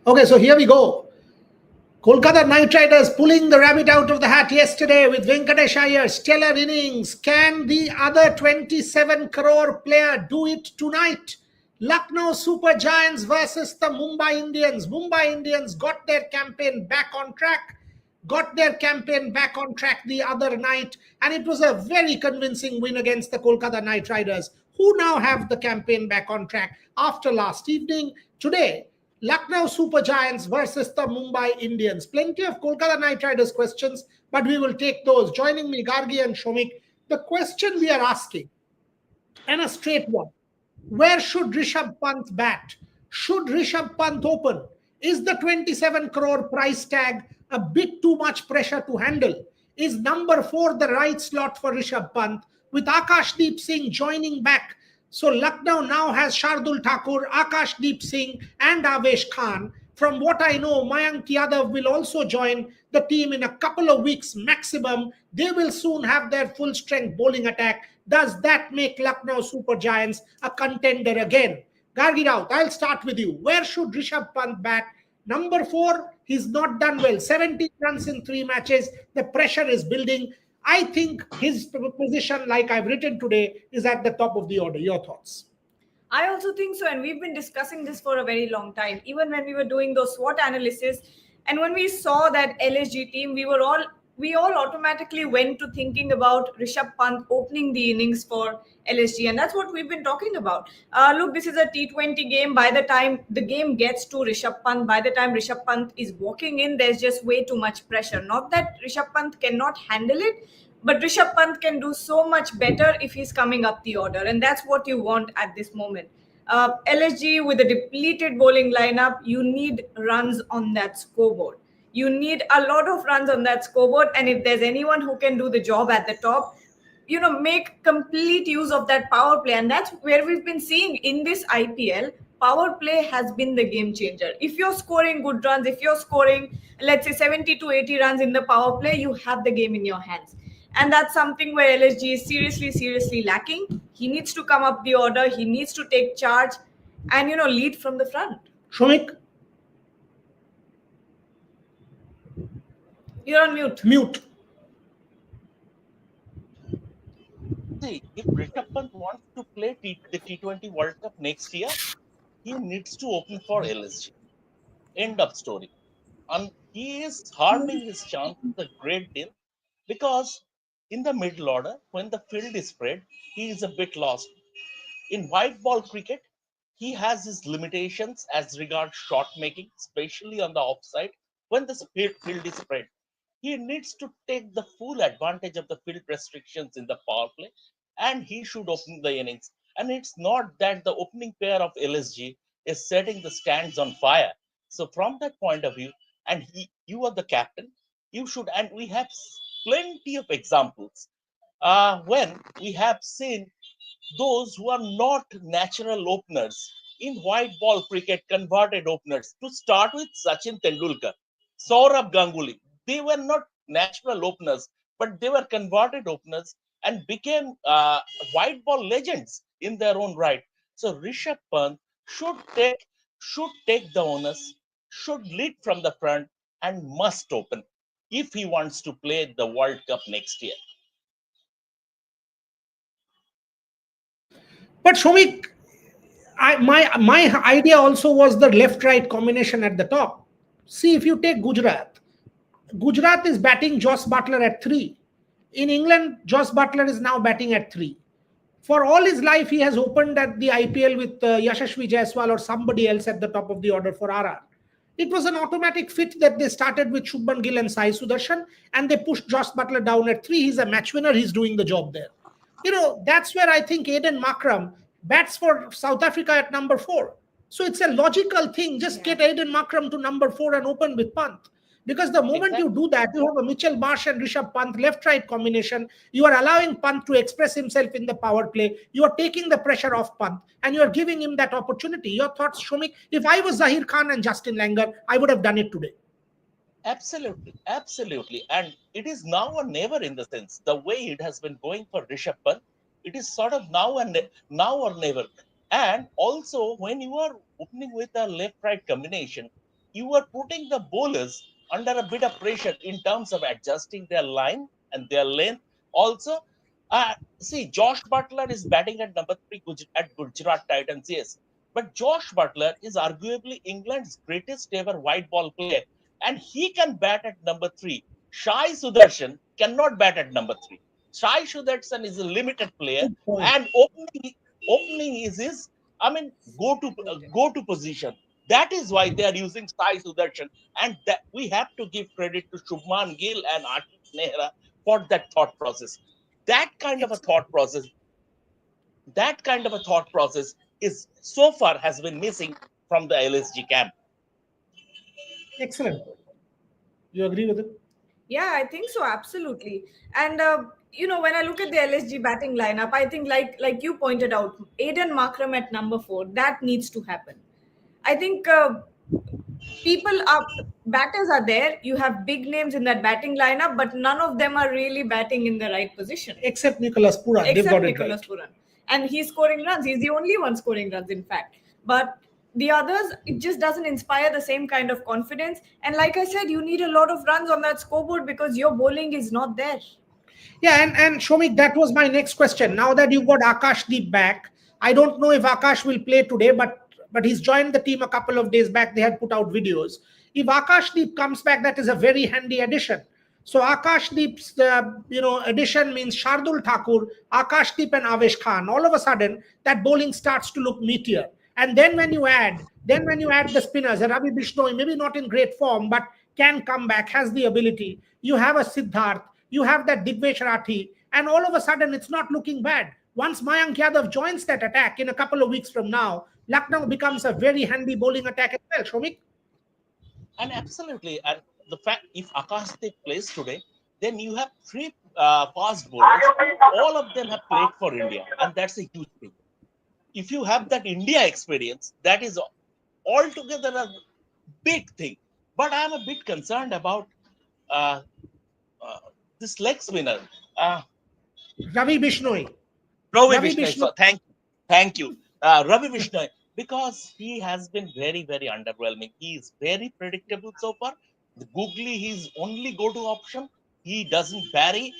Okay, so here we go. Kolkata Knight Riders pulling the rabbit out of the hat yesterday with Venkatesh Iyer's stellar innings. Can the other 27 crore player do it tonight? Lucknow Super Giants versus the Mumbai Indians. Mumbai Indians got their campaign back on track. The other night, and it was a very convincing win against the Kolkata Knight Riders, who now have the campaign back on track after last evening. Today, Lucknow Super Giants versus the Mumbai Indians. Plenty of Kolkata Knight Riders questions, but we will take those. Joining me, Gargi and Shomik. The question we are asking, and a straight one: where should Rishabh Pant bat? Should Rishabh Pant open? Is the 27 crore price tag a bit too much pressure to handle? Is number 4 the right slot for Rishabh Pant with Akashdeep Singh joining back? So Lucknow now has Shardul Thakur, Akashdeep Singh, and Avesh Khan. From what I know, Mayank Yadav will also join the team in a couple of weeks maximum. They will soon have their full strength bowling attack. Does that make Lucknow Super Giants a contender again? Gargi Raut, I'll start with you. Where should Rishabh Pant bat? Number 4, he's not done well. 17 runs in 3 matches. The pressure is building. I think his position, like I've written today, is at the top of the order. Your thoughts? I also think so, and we've been discussing this for a very long time. Even when we were doing those SWOT analysis, and when we saw that LSG team, we all automatically went to thinking about Rishabh Pant opening the innings for LSG, and that's what we've been talking about. Look, this is a T20 game. By the time the game gets to Rishabh Pant, by the time Rishabh Pant is walking in, there's just way too much pressure. Not that Rishabh Pant cannot handle it, but Rishabh Pant can do so much better if he's coming up the order, and that's what you want at this moment. LSG with a depleted bowling lineup, you need runs on that scoreboard. You need a lot of runs on that scoreboard, and if there's anyone who can do the job at the top, make complete use of that power play, and that's where we've been seeing in this IPL. Power play has been the game changer. If you're scoring good runs, if you're scoring, let's say 70 to 80 runs in the power play, you have the game in your hands. And that's something where LSG is seriously lacking. He needs to come up the order. He needs to take charge and, lead from the front. Shomik? You're on mute. Mute. See, if Rishabh Pant wants to play the T20 World Cup next year, he needs to open for LSG. End of story. And he is harming his chances a great deal because in the middle order, when the field is spread, he is a bit lost. In white ball cricket, he has his limitations as regards shot making, especially on the offside when the field is spread. He needs to take the full advantage of the field restrictions in the power play, and he should open the innings. And it's not that the opening pair of LSG is setting the stands on fire. So from that point of view, and you are the captain, you should, and we have plenty of examples when we have seen those who are not natural openers in white ball cricket, converted openers. To start with, Sachin Tendulkar, Saurabh Ganguly, they were not natural openers, but they were converted openers and became white ball legends in their own right. So Rishabh Pant should take the onus, should lead from the front, and must open if he wants to play the World Cup next year. But Shomik, my idea also was the left-right combination at the top. See, if you take Gujarat is batting Joss Butler at 3. In England, Joss Butler is now batting at 3. For all his life, he has opened at the IPL with Yashasvi Jaiswal or somebody else at the top of the order for RR. It was an automatic fit that they started with Shubman Gill and Sai Sudarshan, and they pushed Joss Butler down at 3. He's a match winner. He's doing the job there. That's where I think Aiden Markram bats for South Africa at number 4. So it's a logical thing. Just get Aiden Markram to number 4 and open with Pant. Because the moment you do that, you have a Mitchell Marsh and Rishabh Pant left-right combination. You are allowing Pant to express himself in the power play. You are taking the pressure off Pant and you are giving him that opportunity. Your thoughts, Shomik? If I was Zahir Khan and Justin Langer, I would have done it today. Absolutely. And it is now or never in the sense. The way it has been going for Rishabh Pant, it is sort of now or never. And also, when you are opening with a left-right combination, you are putting the bowlers under a bit of pressure in terms of adjusting their line and their length. Also, see, Josh Butler is batting at number 3 at Gujarat Titans, yes. But Josh Butler is arguably England's greatest ever white ball player, and he can bat at number 3. Shai Sudarshan cannot bat at number 3. Shai Sudarshan is a limited player, Good point. and opening is his, I mean, go to position. That is why they are using Sai Sudarshan, and that we have to give credit to Shubman Gill and Ashish Nehra for that thought process. That kind of a thought process, that kind of a thought process is so far has been missing from the LSG camp. Excellent. You agree with it? Yeah, I think so, absolutely. And when I look at the LSG batting lineup, I think like you pointed out, Aiden Markram at number 4, that needs to happen. I think batters are there. You have big names in that batting lineup, but none of them are really batting in the right position. Except Nicholas Puran. They've Except got it Nicholas right. Puran. And he's scoring runs. He's the only one scoring runs, in fact. But the others, it just doesn't inspire the same kind of confidence. And like I said, you need a lot of runs on that scoreboard because your bowling is not there. Yeah, and Shomik, that was my next question. Now that you've got Akashdeep back, I don't know if Akash will play today, but he's joined the team a couple of days back. They had put out videos. If Akashdeep comes back, that is a very handy addition. So Akashdeep's addition means Shardul Thakur, Akashdeep, and Avesh Khan. All of a sudden, that bowling starts to look meatier. And then when you add the spinners, Ravi Bishnoi, maybe not in great form, but can come back, has the ability. You have a Siddharth, you have that Digvesh Rathi, and all of a sudden it's not looking bad. Once Mayank Yadav joins that attack in a couple of weeks from now, Lucknow becomes a very handy bowling attack as well. Shomik? And absolutely, and the fact if Akashdeep plays today, then you have 3 fast bowlers. All of them have played for India, and that's a huge thing. If you have that India experience, that is altogether a big thing. But I am a bit concerned about uh, this leg spinner, Ravi Bishnoi. Ravi Ravi Bishnoi. Bishnoi. So thank you, Ravi Bishnoi, because he has been very, very underwhelming. He is very predictable so far. The googly, his only go-to option. He doesn't vary.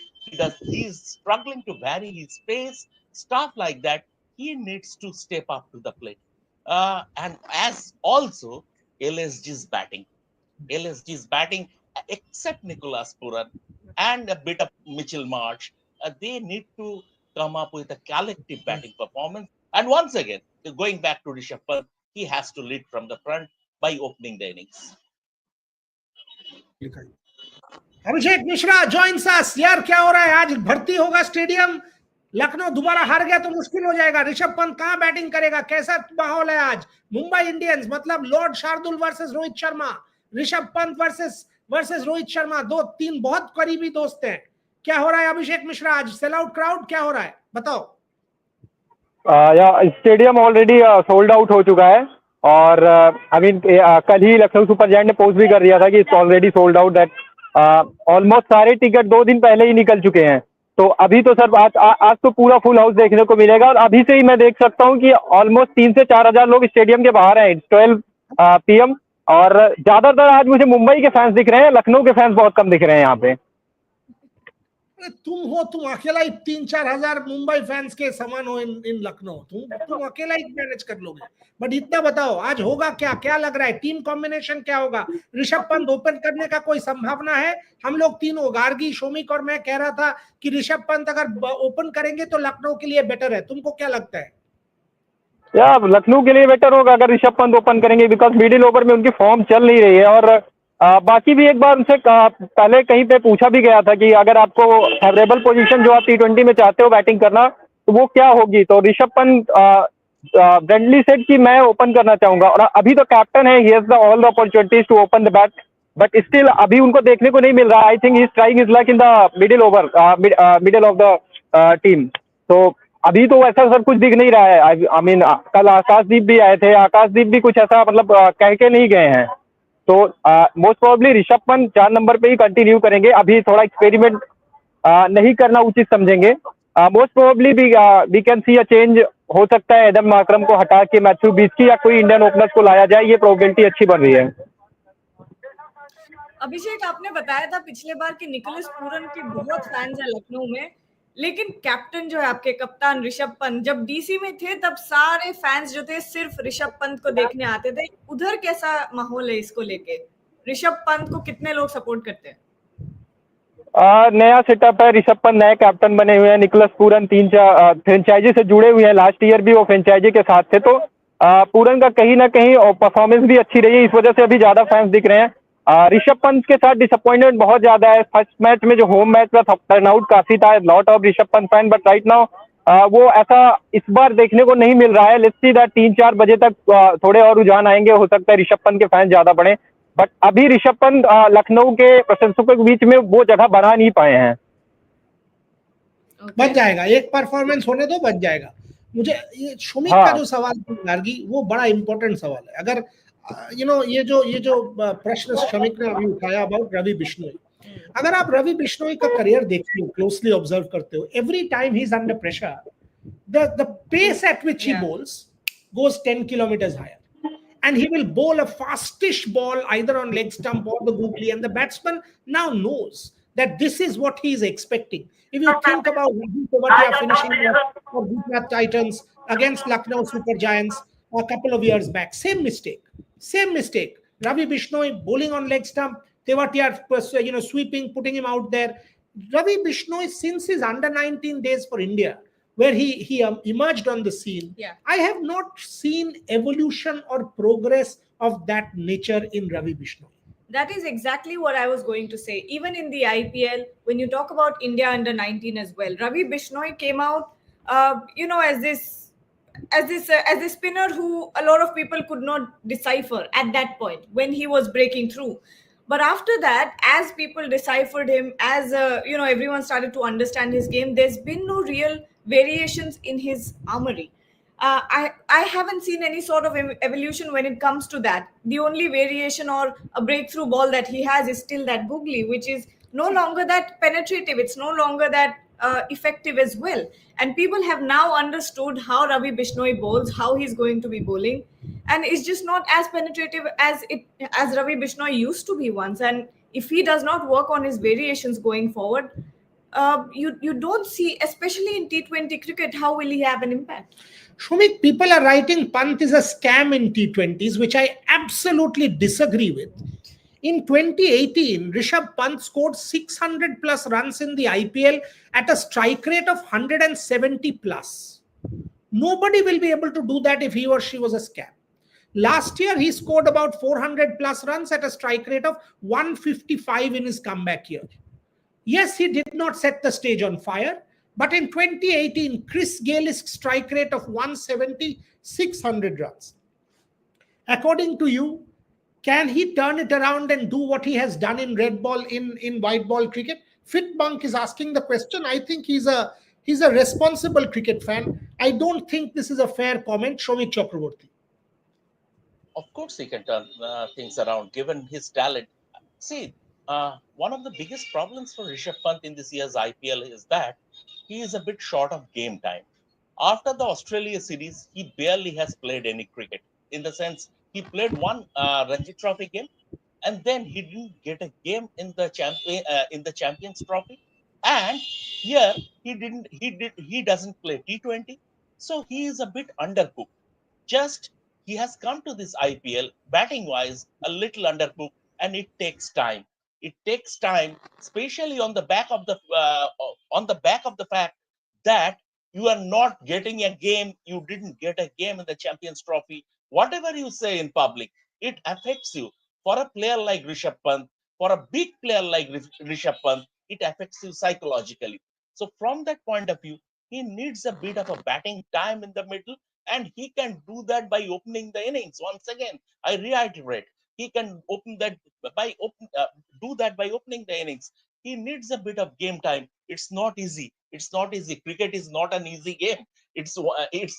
He's struggling to vary his pace, stuff like that. He needs to step up to the plate. And as also LSG's batting. LSG's batting, except Nicholas Puran and a bit of Mitchell Marsh, they need to come up with a collective batting performance. And once again, going back to Rishabh Pant, he has to lead from the front by opening the innings. Abhishek Mishra joins us. यार क्या हो रहा है आज? भर्ती होगा stadium. Lucknow दोबारा हार गया तो मुश्किल हो जाएगा. ऋषभ पंत कहां बैटिंग करेगा? कैसा माहौल है आज? मुंबई इंडियंस मतलब Lord Shardul versus Rohit Sharma, Rishabh Pant versus Rohit Sharma, 2-3 बहुत करीबी दोस्त हैं. क्या हो रहा है अभिषेक मिश्रा आज? सेल आउट क्राउड क्या हो रहा है? बताओ. स्टेडियम ऑलरेडी सोल्ड आउट हो चुका है और कल ही लखनऊ सुपर जायंट ने पोस्ट भी कर दिया था कि it's already sold out. That almost सारे टिकट 2 दिन पहले ही निकल चुके हैं. तो अभी तो सर आज तो पूरा फुल हाउस देखने को मिलेगा और अभी से ही मैं देख सकता हूँ कि ऑलमोस्ट 3 से 4 हजार लोग स्टेडियम के बाहर हैं. 12 PM और ज्यादातर आज मुझे मुंबई के फैंस दिख रहे हैं, लखनऊ के फैंस बहुत कम दिख रहे हैं यहाँ पे. तुम अकेला ही 3-4 हजार मुंबई फैंस के समान हो इन लखनऊ. तुम अकेला ही मैनेज कर लोगे. बट इतना बताओ आज होगा क्या लग रहा है? टीम कॉम्बिनेशन क्या होगा? ऋषभ पंत ओपन करने का कोई संभावना है? हम लोग तीनों, गार्गी, शोमिक और मैं कह रहा था कि ऋषभ पंत अगर ओपन करेंगे तो लखनऊ के लिए बेटर है. तुमको क्या लगता है? यार लखनऊ के लिए बेटर होगा अगर ऋषभ पंत ओपन करेंगे, बिकॉज मिडिल ओवर में उनकी फॉर्म चल नहीं रही है. और बाकी भी एक बार उनसे पहले कहीं पे पूछा भी गया था कि अगर आपको फेवरेबल पोजीशन जो आप T20 में चाहते हो बैटिंग करना तो वो क्या होगी. तो ऋषभ पंत ब्रेंडली सेड कि मैं ओपन करना चाहूंगा और अभी तो कैप्टन है, he has the all the opportunities to open the bat, but still अभी उनको देखने को नहीं मिल रहा. I think he is trying his luck in the middle of the team. तो अभी तो ऐसा सर कुछ दिख नहीं रहा है. आई मीन कल आकाशदीप भी आए थे, आकाशदीप भी कुछ ऐसा मतलब कह के नहीं गए हैं. तो most probably Rishabh Pant 4 number पे ही कंटिन्यू करेंगे. अभी थोड़ा एक्सपेरिमेंट नहीं करना उचित समझेंगे. Most probably we can see a change. हो सकता है एडम मार्करम को हटा के मैथ्यू बीच की या कोई इंडियन ओपनर्स को लाया जाए. ये प्रोबेबिलिटी अच्छी बन रही है. अभिषेक, आपने बताया था पिछले बार कि निकोलस पूरन के बहुत फैंस हैं लखनऊ में, लेकिन कैप्टन जो है आपके कप्तान ऋषभ पंत, जब डीसी में थे तब सारे फैंस जो थे सिर्फ ऋषभ पंत को देखने आते थे। उधर कैसा माहौल है इसको लेके? ऋषभ पंत को कितने लोग सपोर्ट करते हैं? नया सेटअप है, ऋषभ पंत नए कैप्टन बने हुए हैं, निकोलस पूरन 3-4 फ्रेंचाइजी से जुड़े हुए हैं, लास्ट ईयर भी वो फ्रेंचाइजी के साथ थे, तो पूरन का कहीं ना कहीं परफॉर्मेंस भी अच्छी रही है, इस वजह से अभी ज्यादा फैंस दिख रहे हैं। ऋषभ पंत के साथ डिसअपॉइंटमेंट बहुत ज्यादा है। फर्स्ट मैच में जो होम मैच में टर्नआउट काफी था, lot of Rishabh Pant fan, but right now वो ऐसा इस बार देखने को नहीं मिल रहा है। लेट्स सी दैट 3-4 बजे तक थोड़े और रुझान आएंगे, हो सकता है ऋषभ पंत के फैन ज्यादा बढ़े, बट अभी ऋषभ पंत लखनऊ के प्रशंसकों के बीच में वो जगह बना नहीं पाए हैं। बच जाएगा, एक परफॉर्मेंस होने दो, बच जाएगा। मुझे ये सुमित का जो सवाल गार्गी, वो बड़ा इंपॉर्टेंट सवाल है। अगर ये जो प्रश्न शमिक ने अभी उठाया अबाउट रवि बिश्नोई, अगर आप रवि बिश्नोई का करियर देखते हो, क्लोजली ऑब्जर्व करते हो, every time he is under pressure, the pace at which he bowls goes 10 kilometers higher, and he will bowl a fastish ball either on leg stump or the googly, and the batsman now knows that this is what he is expecting. If you think about Ravi Bishnoi finishing for Gujarat Titans against Lucknow Super Giants a couple of years back, same mistake. Ravi Bishnoi bowling on leg stump, Tewatia sweeping, putting him out there. Ravi Bishnoi, since his under 19 days for India, where he emerged on the scene, I have not seen evolution or progress of that nature in Ravi Bishnoi. That is exactly what I was going to say. Even in the IPL, when you talk about India under 19 as well, Ravi Bishnoi came out, as this spinner who a lot of people could not decipher at that point when he was breaking through. But after that, as people deciphered him, as everyone started to understand his game, there's been no real variations in his armory. I haven't seen any sort of evolution when it comes to that. The only variation or a breakthrough ball that he has is still that googly, which is no longer that penetrative. It's no longer that effective as well. And people have now understood how Ravi Bishnoi bowls, how he's going to be bowling, and it's just not as penetrative as Ravi Bishnoi used to be once. And if he does not work on his variations going forward, you don't see, especially in T20 cricket, how will he have an impact? Shumik, people are writing Pant is a scam in T20s, which I absolutely disagree with. In 2018, Rishabh Pant scored 600 plus runs in the IPL at a strike rate of 170 plus. Nobody will be able to do that if he or she was a scam. Last year, he scored about 400 plus runs at a strike rate of 155 in his comeback year. Yes, he did not set the stage on fire, but in 2018, Chris Gale's strike rate of 170, 600 runs. According to you, can he turn it around and do what he has done in red ball, in white ball cricket? Fitbunk is asking the question. I think he's a responsible cricket fan. I don't think this is a fair comment. Shomik Chakraborty. Of course, he can turn things around given his talent. See, one of the biggest problems for Rishabh Pant in this year's IPL is that he is a bit short of game time. After the Australia series, he barely has played any cricket. In the sense, he played one Ranji Trophy game, and then he didn't get a game in the Champions Trophy. And here he doesn't play T20, so he is a bit undercooked. Just he has come to this IPL batting wise a little undercooked, and it takes time. It takes time, especially on the back of the fact that you are not getting a game. You didn't get a game in the Champions Trophy. Whatever you say in public, it affects you. For a player like Rishabh Pant, for a big player like Rishabh Pant, it affects you psychologically. So from that point of view, he needs a bit of a batting time in the middle, and he can do that by opening the innings. Once again, I reiterate, he can do that by opening the innings. He needs a bit of game time. It's not easy. It's not easy. Cricket is not an easy game. It's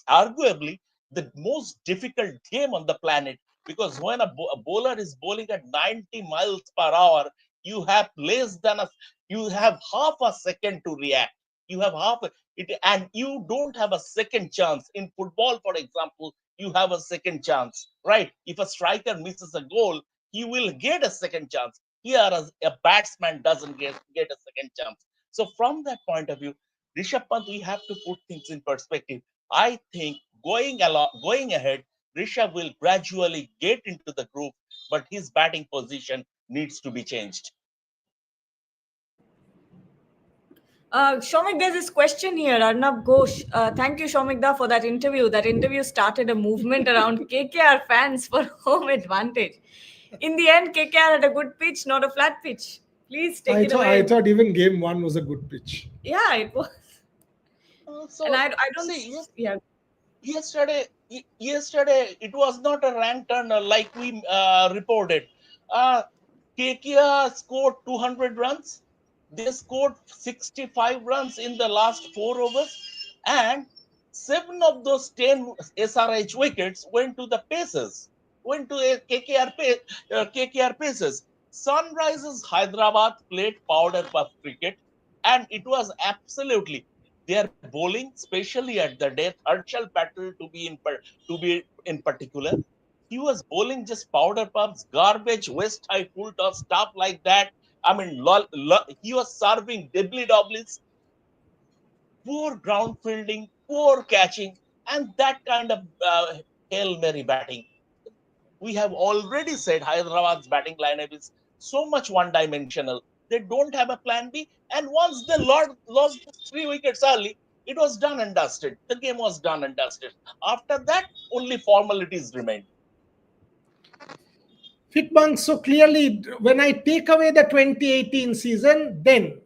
arguably the most difficult game on the planet, because when a bowler is bowling at 90 miles per hour, you have you have half a second to react. You have and you don't have a second chance. In football, for example, you have a second chance, right? If a striker misses a goal, he will get a second chance. Here, a batsman doesn't get a second chance. So from that point of view, Rishabh Pant, we have to put things in perspective. I think going ahead, Rishabh will gradually get into the group, but his batting position needs to be changed. Shomik, there's this question here. Arnab Ghosh. Thank you, Shomikda, for that interview. That interview started a movement around KKR fans for home advantage. In the end, KKR had a good pitch, not a flat pitch. Please take it away. I thought even game one was a good pitch. Yeah, it was. And So I don't. see, Yeah. yesterday it was not a rank turner like we reported. Uh, KKR scored 200 runs. They scored 65 runs in the last 4 overs, and 7 of those 10 SRH wickets went to the Pacers, went to a KKR Pacers. Sunrisers Hyderabad played powder puff cricket, and it was absolutely their bowling, especially at the death, Harshal Patel to be in particular. He was bowling just powder puffs, garbage, west high full toss, stuff like that. I mean, he was serving dibbly dobblies, poor ground fielding, poor catching, and that kind of Hail Mary batting. We have already said Hyderabad's batting lineup is so much one dimensional. They don't have a plan B. And once they lost 3 wickets early, it was done and dusted. The game was done and dusted. After that, only formalities remained. Fitbunk, so clearly, when I take away the 2018 season, then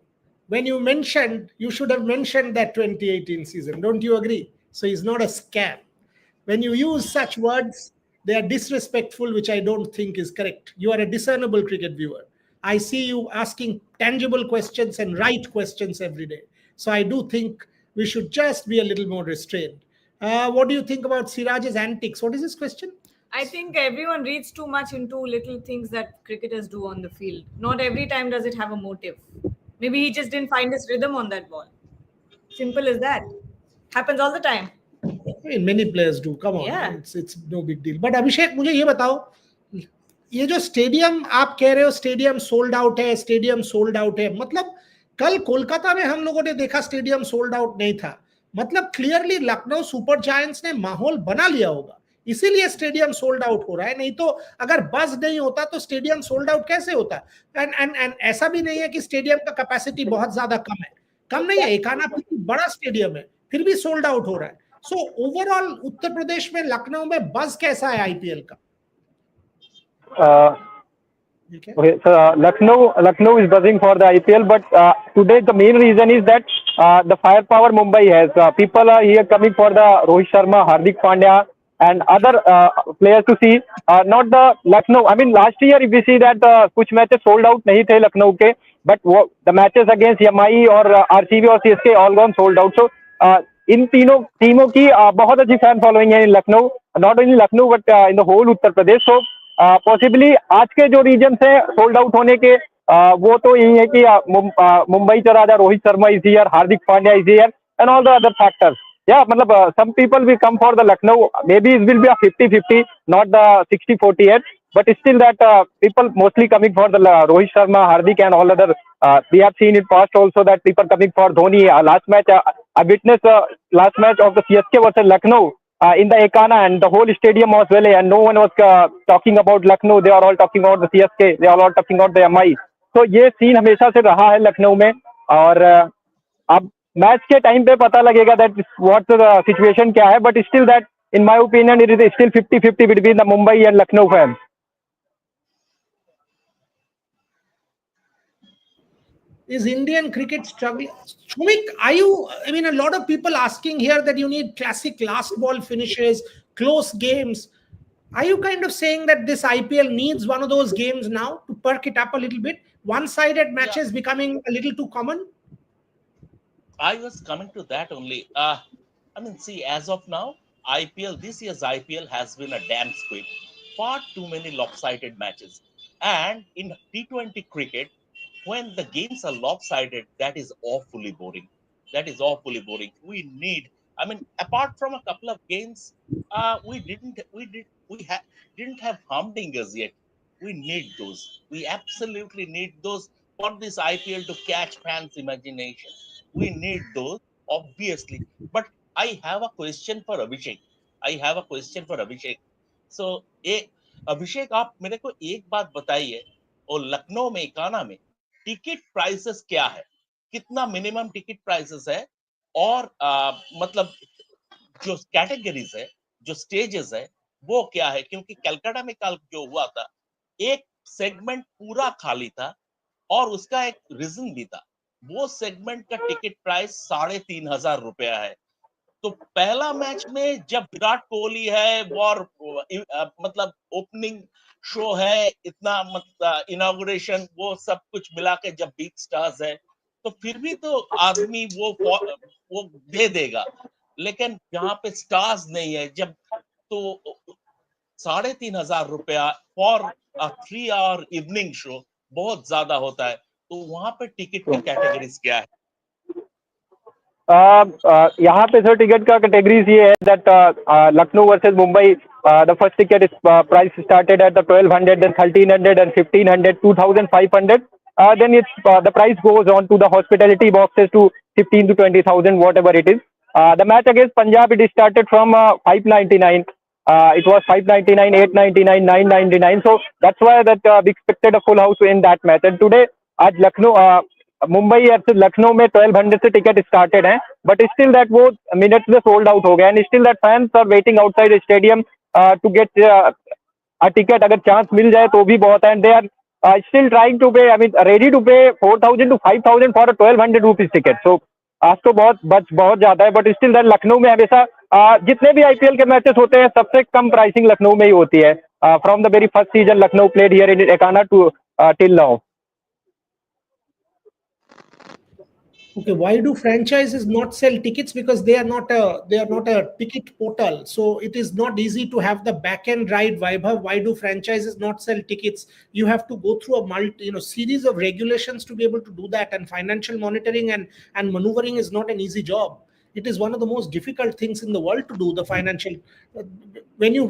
when you mentioned, you should have mentioned that 2018 season. Don't you agree? So he's not a scam. When you use such words, they are disrespectful, which I don't think is correct. You are a discernible cricket viewer. I see you asking tangible questions and right questions every day. So I do think we should just be a little more restrained. What do you think about Siraj's antics? What is his question? I think everyone reads too much into little things that cricketers do on the field. Not every time does it have a motive. Maybe he just didn't find his rhythm on that ball. Simple as that. Happens all the time. I mean, many players do. Come on, Yeah. it's no big deal. But अभिषेक मुझे ये बताओ, ये जो stadium आप कह रहे हो stadium sold out है, स्टेडियम सोल्ड आउट है, मतलब कल कोलकाता में हम लोगों ने देखा स्टेडियम सोल्ड आउट नहीं था. मतलब क्लियरली लखनऊ सुपर जायंट्स ने माहौल बना लिया होगा, इसीलिए स्टेडियम सोल्ड आउट हो रहा है. नहीं तो अगर बस नहीं होता तो स्टेडियम सोल्ड आउट कैसे होता. एंड ऐसा भी नहीं है कि स्टेडियम का कैपेसिटी बहुत ज्यादा कम है, कम नहीं है, एकाना बड़ा स्टेडियम है, फिर भी सोल्ड आउट हो रहा है. सो ओवरऑल उत्तर प्रदेश में लखनऊ में बज कैसा है आईपीएल का. Okay, so Lucknow is buzzing for the IPL, but today the main reason is that the firepower Mumbai has. People are here coming for the Rohit Sharma, Hardik Pandya, and other players to see. Not the Lucknow. I mean, last year if we see that कुछ matches sold out नहीं थे लखनऊ के, but the matches against MI or RCB or CSK all gone sold out. So इन तीनों टीमों की बहुत अच्छी fan following है in Lucknow, not only Lucknow but in the whole Uttar Pradesh. So possibly आज के जो रीजन है सोल्ड आउट होने के, वो तो यही है कि मुंबई चला जा, Rohit Sharma is here, Hardik Pandya is here and all the other factors. Yeah, मतलब some people will come for the Lucknow. Maybe it will be a 50-50, not the 60-40 yet. But still that people mostly coming for the Rohit Sharma, Hardik and all other. We have seen in past also that people coming for Dhoni. Last match, I witnessed last match of the CSK versus Lucknow in the Ekana, and the whole stadium was well, and no one was talking about Lucknow. They are all talking about the CSK. They are all talking about the MI. So ये scene हमेशा से रहा है लखनऊ में. और अब match के time पे पता लगेगा दैट व्हाट द सिचुएशन क्या है, but still that in my opinion it is still 50-50 between the Mumbai and Lucknow fans. Is Indian cricket struggling? Shumik, are you? I mean, a lot of people asking here that you need classic last ball finishes, close games. Are you kind of saying that this IPL needs one of those games now to perk it up a little bit? One-sided matches becoming a little too common? I was coming to that only. I mean, see, as of now, this year's IPL has been a damn squib. Far too many lopsided matches. And in T20 cricket, when the games are lopsided, that is awfully boring. That is awfully boring. We need, I mean, apart from a couple of games, we didn't have humdingers yet. We need those. We absolutely need those for this IPL to catch fans' imagination. We need those, obviously. But I have a question for Abhishek. I have a question for Abhishek. So, अभिषेक आप मेरे को एक बात बताइए, और लखनऊ में इकाना में ticket prices क्या है, कितना मिनिमम टिकट प्राइसेस है, और मतलब जो कैटेगरीज है, जो स्टेजेस है, वो क्या है? क्योंकि कलकत्ता में कल जो हुआ था, एक सेगमेंट पूरा खाली था, और उसका एक रीजन भी था। वो सेगमेंट का टिकट प्राइस 3,500 रुपया है। तो पहला मैच में जब विराट कोहली है और मतलब ओपनिंग शो है, इतना मतलब इनॉग्रेशन, वो सब कुछ मिला के जब बिग स्टार्स है, तो फिर भी तो आदमी वो दे देगा। लेकिन यहाँ पे स्टार्स नहीं है, जब तो 3,500 रुपया फॉर 3 आवर इवनिंग शो बहुत ज्यादा होता है। तो वहां पे टिकट की कैटेगरीज क्या है? यहाँ पे सर टिकट का कैटेगरीज ये है that Lucknow versus Mumbai the first ticket is price started at the 1,200 then 1,300 and 1,500 2,500 then it's the price goes on to the hospitality boxes to 15 to 20,000 whatever it is. The match against Punjab, it is started from 599. It was 599, 899, 999. So that's why that we expected a full house in that match. And today आज Lucknow Mumbai versus Lucknow में 1,200 से ticket started है, but still that वो minutes में sold out हो गया, and still that fans are waiting outside stadium to get a ticket. अगर chance मिल जाए तो भी बहुत है, and they are still trying to pay, I mean ready to pay 4,000 to 5,000 for 1,200 rupees ticket. So आज तो बहुत ज्यादा है, बट स्टिल दैट लखनऊ में हमेशा जितने भी आईपीएल के मैचेस होते हैं सबसे कम प्राइसिंग लखनऊ में ही होती है. From the very first season Lucknow played here in Ekana to till now. Okay, why do franchises not sell tickets? Because they are not a ticket portal, so it is not easy to have the back end right. Vaibhav, why do franchises not sell tickets? You have to go through a series of regulations to be able to do that, and financial monitoring and maneuvering is not an easy job. It is one of the most difficult things in the world to do. The financial when you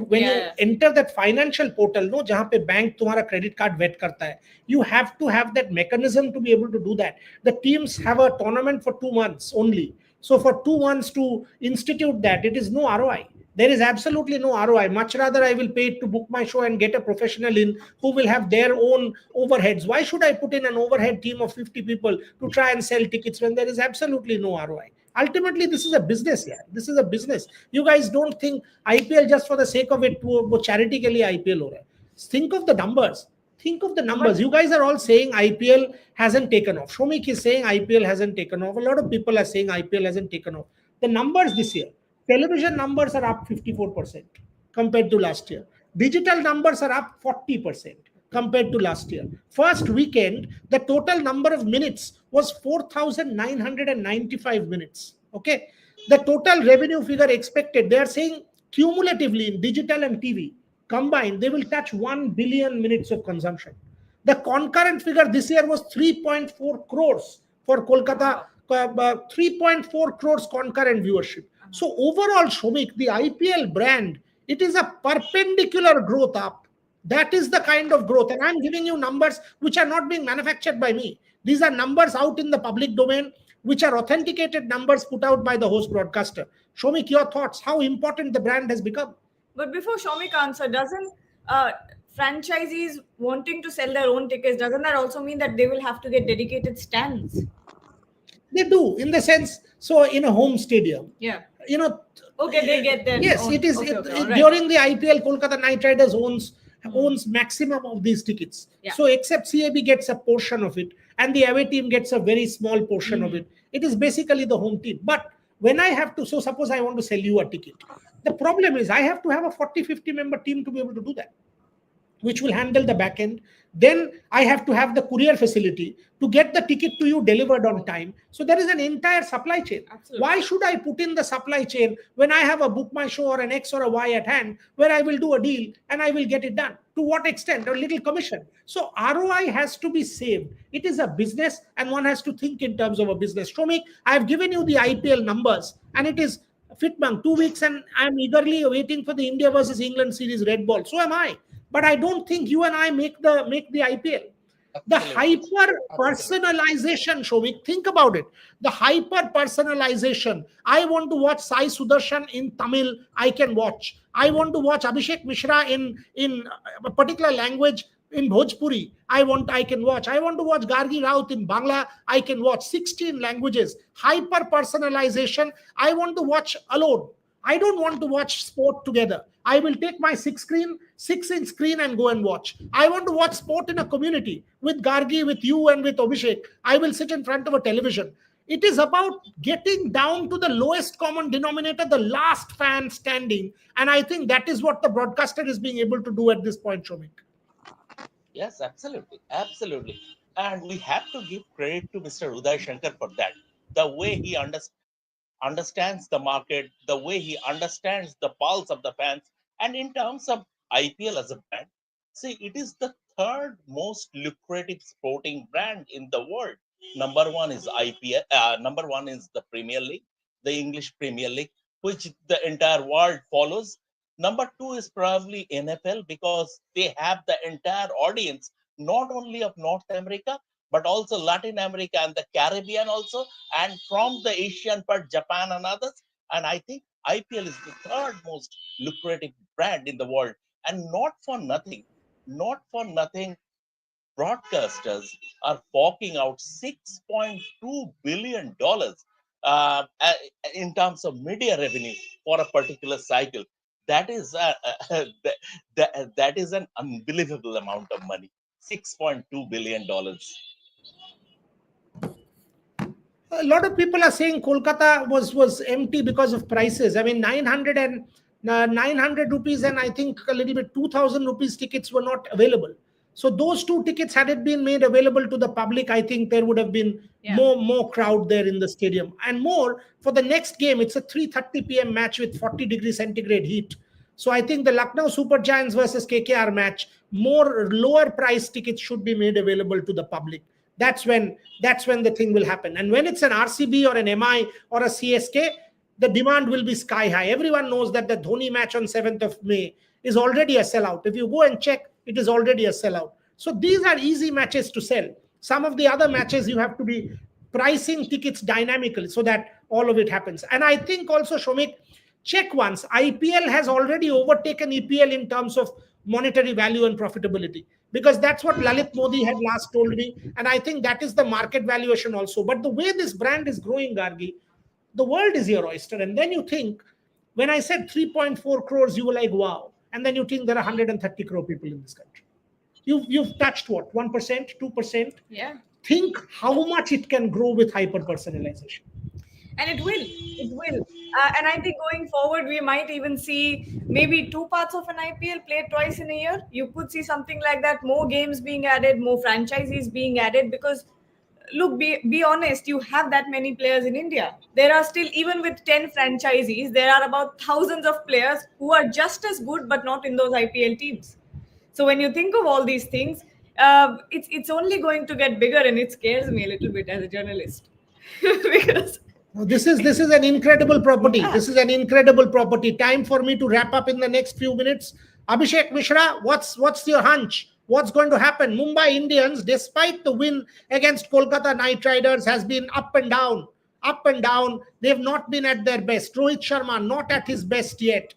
enter that financial portal, no, जहाँ पे bank तुम्हारा credit card vet करता है, you have to have that mechanism to be able to do that. The teams have a tournament for 2 months only, so for 2 months to institute that, it is no ROI. There is absolutely no ROI. Much rather I will pay to book my show and get a professional in who will have their own overheads. Why should I put in an overhead team of 50 people to try and sell tickets when there is absolutely no ROI? Ultimately, this is a business. Yeah, this is a business. You guys don't think IPL just for the sake of it, वो charity के लिए IPL हो रहा है. Think of the numbers. Think of the numbers. You guys are all saying IPL hasn't taken off. Shomik is saying IPL hasn't taken off. A lot of people are saying IPL hasn't taken off. The numbers this year, television numbers are up 54% compared to last year. Digital numbers are up 40% compared to last year. First weekend, the total number of minutes was 4,995 minutes. Okay. The total revenue figure expected, they are saying cumulatively in digital and TV combined, they will touch 1 billion minutes of consumption. The concurrent figure this year was 3.4 crores for Kolkata, 3.4 crores concurrent viewership. So overall, Shomik, the IPL brand, it is a perpendicular growth up. That is the kind of growth. And I'm giving you numbers which are not being manufactured by me. These are numbers out in the public domain, which are authenticated numbers put out by the host broadcaster. Shomik, your thoughts, how important the brand has become. But before Shomik answer, doesn't franchisees wanting to sell their own tickets, doesn't that also mean that they will have to get dedicated stands? They do, in the sense, so in a home stadium. Yeah. Okay, they get their yes, own. it is. Okay, right. During the IPL, Kolkata Knight Riders owns maximum of these tickets. Yeah. So except CAB gets a portion of it, and the away team gets a very small portion of it. It is basically the home team. But when I have to, so suppose I want to sell you a ticket, the problem is I have to have a 40-50 member team to be able to do that, which will handle the back end. Then I have to have the courier facility to get the ticket to you delivered on time. So there is an entire supply chain. Absolutely. Why should I put in the supply chain when I have a book my show or an X or a Y at hand where I will do a deal and I will get it done? To what extent? A little commission. So ROI has to be saved. It is a business and one has to think in terms of a business. Shomik, I have given you the IPL numbers and it is Fitbang 2 weeks and I'm eagerly waiting for the India versus England series red ball. So am I. but I don't think you and I make the IPL. The Absolutely. hyper Absolutely. personalization, Shomik, think about it. The hyper personalization. I want to watch Sai Sudarshan in Tamil, I can watch. I want to watch Abhishek Mishra in a particular language in Bhojpuri. I can watch. I want to watch Gargi Raut in Bangla, I can watch. 16 languages. Hyper personalization. I want to watch alone. I don't want to watch sport together. I will take my 6-inch screen and go and watch. I want to watch sport in a community with Gargi, with you, and with Abhishek. I will sit in front of a television. It is about getting down to the lowest common denominator, the last fan standing. And I think that is what the broadcaster is being able to do at this point, Shomik. Yes, absolutely. Absolutely. And we have to give credit to Mr. Uday Shankar for that. The way he understands the market, the way he understands the pulse of the fans. And in terms of IPL as a brand, see, it is the third most lucrative sporting brand in the world. Number one is IPL, number one is the Premier League, the English Premier League, which the entire world follows. Number two is probably NFL because they have the entire audience, not only of North America, but also Latin America and the Caribbean also, and from the Asian part, Japan and others. And I think IPL is the third most lucrative brand in the world. And not for nothing, broadcasters are forking out $6.2 billion in terms of media revenue for a particular cycle. That is that is an unbelievable amount of money. $6.2 billion. A lot of people are saying Kolkata was empty because of prices. I mean, 900 rupees, and I think a little bit 2,000 rupees tickets were not available. So those two tickets, had it been made available to the public, I think there would have been Yeah. more crowd there in the stadium, and more for the next game. It's a 3:30 p.m. match with 40-degree centigrade heat. So I think the Lucknow Super Giants versus KKR match, more lower price tickets should be made available to the public. That's when the thing will happen. And when it's an RCB or an MI or a CSK, the demand will be sky high. Everyone knows that the Dhoni match on 7th of May is already a sellout. If you go and check, it is already a sellout. So these are easy matches to sell. Some of the other matches you have to be pricing tickets dynamically so that all of it happens. And I think also, Shomik, check once, IPL has already overtaken EPL in terms of monetary value and profitability, because that's what Lalit Modi had last told me, and I think that is the market valuation also. But the way this brand is growing, Gargi, the world is your oyster. And then you think, when I said 3.4 crores, you were like, wow. And then you think there are 130 crore people in this country. You've touched what, 1%, 2%? Yeah. Think how much it can grow with hyper personalization. And it will. And I think going forward, we might even see maybe two parts of an IPL played twice in a year. You could see something like that, more games being added, more franchises being added, because look, be honest, you have that many players in India. There are still, even with 10 franchisees, there are about thousands of players who are just as good but not in those IPL teams. So when you think of all these things, it's only going to get bigger, and it scares me a little bit as a journalist. Because This is an incredible property. yeah. This is an incredible property. Time for me to wrap up in the next few minutes. Abhishek Mishra, what's your hunch? What's going to happen? Mumbai Indians, despite the win against Kolkata Knight Riders, has been up and down, up and down. They've not been at their best. Rohit Sharma not at his best yet.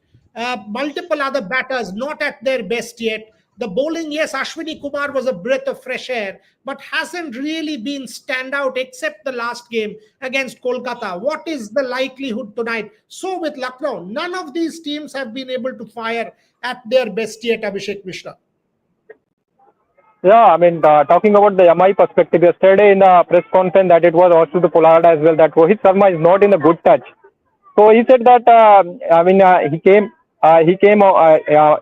Multiple other batters not at their best yet. The bowling, yes, Ashwini Kumar was a breath of fresh air, but hasn't really been standout except the last game against Kolkata. What is the likelihood tonight? So with Lucknow, none of these teams have been able to fire at their best yet, Abhishek Mishra. Yeah, I mean, talking about the MI perspective, yesterday in the press conference that it was also the Pollard as well, that Rohit Sharma is not in a good touch. So he said that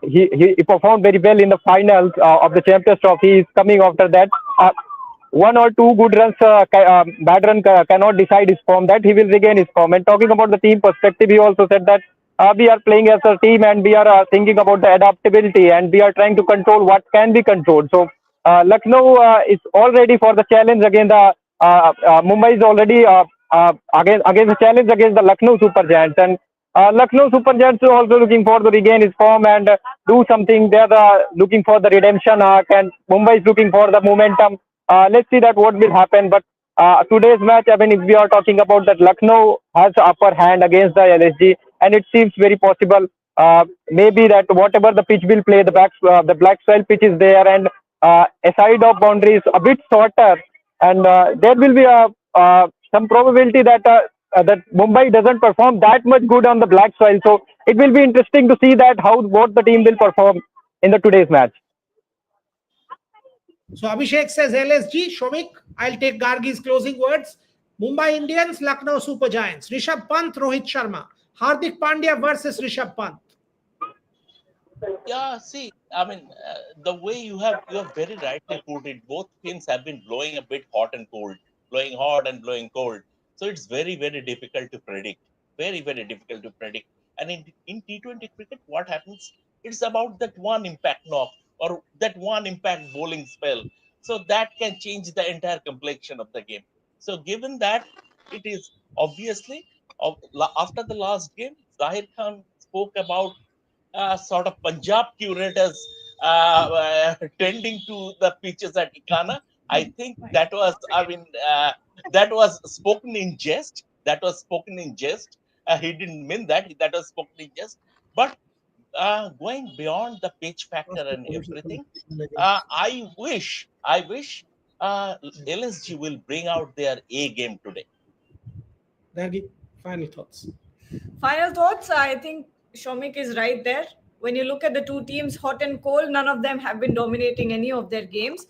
he performed very well in the finals of the Champions Trophy. He is coming after that. One or two good runs, bad run cannot decide his form. That he will regain his form. And talking about the team perspective, he also said that we are playing as a team and we are thinking about the adaptability and we are trying to control what can be controlled. So Lucknow is all ready for the challenge against the Mumbai is already against the challenge against the Lucknow Super Giants. And Lucknow Super Giants are also looking for to regain his form and do something. They are looking for the redemption arc, and Mumbai is looking for the momentum. Let's see that what will happen. But today's match, I mean, if we are talking about that, Lucknow has the upper hand against the LSG, and it seems very possible. Maybe that whatever the pitch will play, the black soil pitch is there, and a side of boundaries a bit shorter, and there will be some probability that Mumbai doesn't perform that much good on the black soil. So it will be interesting to see that how both the team will perform in the today's match. So Abhishek says LSG. Shomik, I'll take Gargi's closing words. Mumbai Indians, Lucknow Super Giants. Rishabh Pant, Rohit Sharma. Hardik Pandya versus Rishabh Pant. Yeah, see, I mean, the way you have very rightly put it. Both teams have been blowing a bit hot and cold, blowing hot and blowing cold. So it's very difficult to predict. Very difficult to predict. And in T20 cricket, what happens? It's about that one impact knock or that one impact bowling spell. So that can change the entire complexion of the game. So given that, it is obviously after the last game, Zahir Khan spoke about sort of Punjab curators tending to the pitches at Ikana. I think that was, that was spoken in jest. That was spoken in jest. He didn't mean that. That was spoken in jest. But going beyond the pitch factor and everything, I wish LSG will bring out their A game today. Gargi, final thoughts. Final thoughts. I think Shomik is right there. When you look at the two teams, hot and cold, none of them have been dominating any of their games.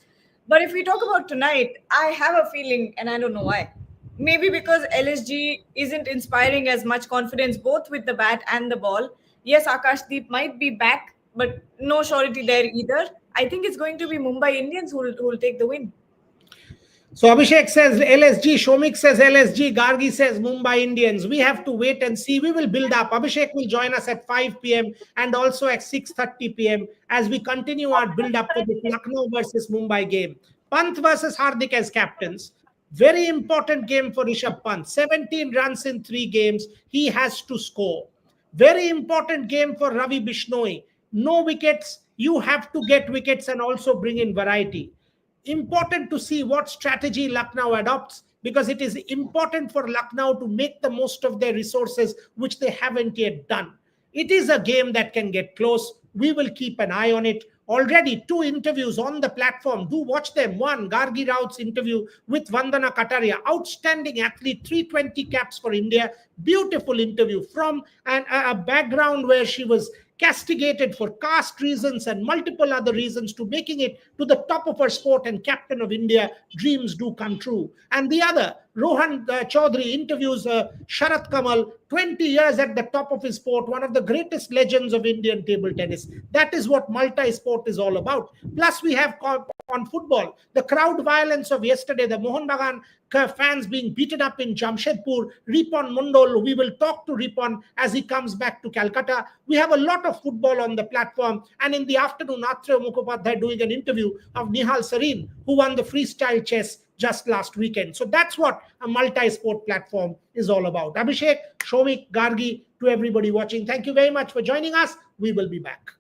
But if we talk about tonight, I have a feeling, and I don't know why. Maybe because LSG isn't inspiring as much confidence both with the bat and the ball. Yes, Akashdeep might be back, but no surety there either. I think it's going to be Mumbai Indians who will take the win. So Abhishek says LSG, Shomik says LSG, Gargi says Mumbai Indians. We have to wait and see. We will build up. Abhishek will join us at 5 p.m. and also at 6:30 p.m. as we continue our build up for the Lucknow versus Mumbai game. Pant versus Hardik as captains. Very important game for Rishabh Pant. 17 runs in 3 games. He has to score. Very important game for Ravi Bishnoi. No wickets. You have to get wickets and also bring in variety. Important to see what strategy Lucknow adopts, because it is important for Lucknow to make the most of their resources, which they haven't yet done. It is a game that can get close. We will keep an eye on it. Already 2 interviews on the platform. Do watch them. One, Gargi Raut's interview with Vandana Kataria. Outstanding athlete, 320 caps for India. Beautiful interview from a background where she was castigated for caste reasons and multiple other reasons to making it to the top of her sport and captain of India. Dreams do come true. And the other, Rohan Chaudhary interviews Sharat Kamal, 20 years at the top of his sport, one of the greatest legends of Indian table tennis. That is what multi-sport is all about. Plus we have on football, the crowd violence of yesterday, the Mohun Bagan fans being beaten up in Jamshedpur, Ripon Mundol. We will talk to Ripon as he comes back to Calcutta. We have a lot of football on the platform. And in the afternoon, Athreya Mukhopadhyay doing an interview of Nihal Sareen, who won the freestyle chess just last weekend. So that's what a multi-sport platform is all about. Abhishek, Shomik, Gargi, to everybody watching, thank you very much for joining us. We will be back.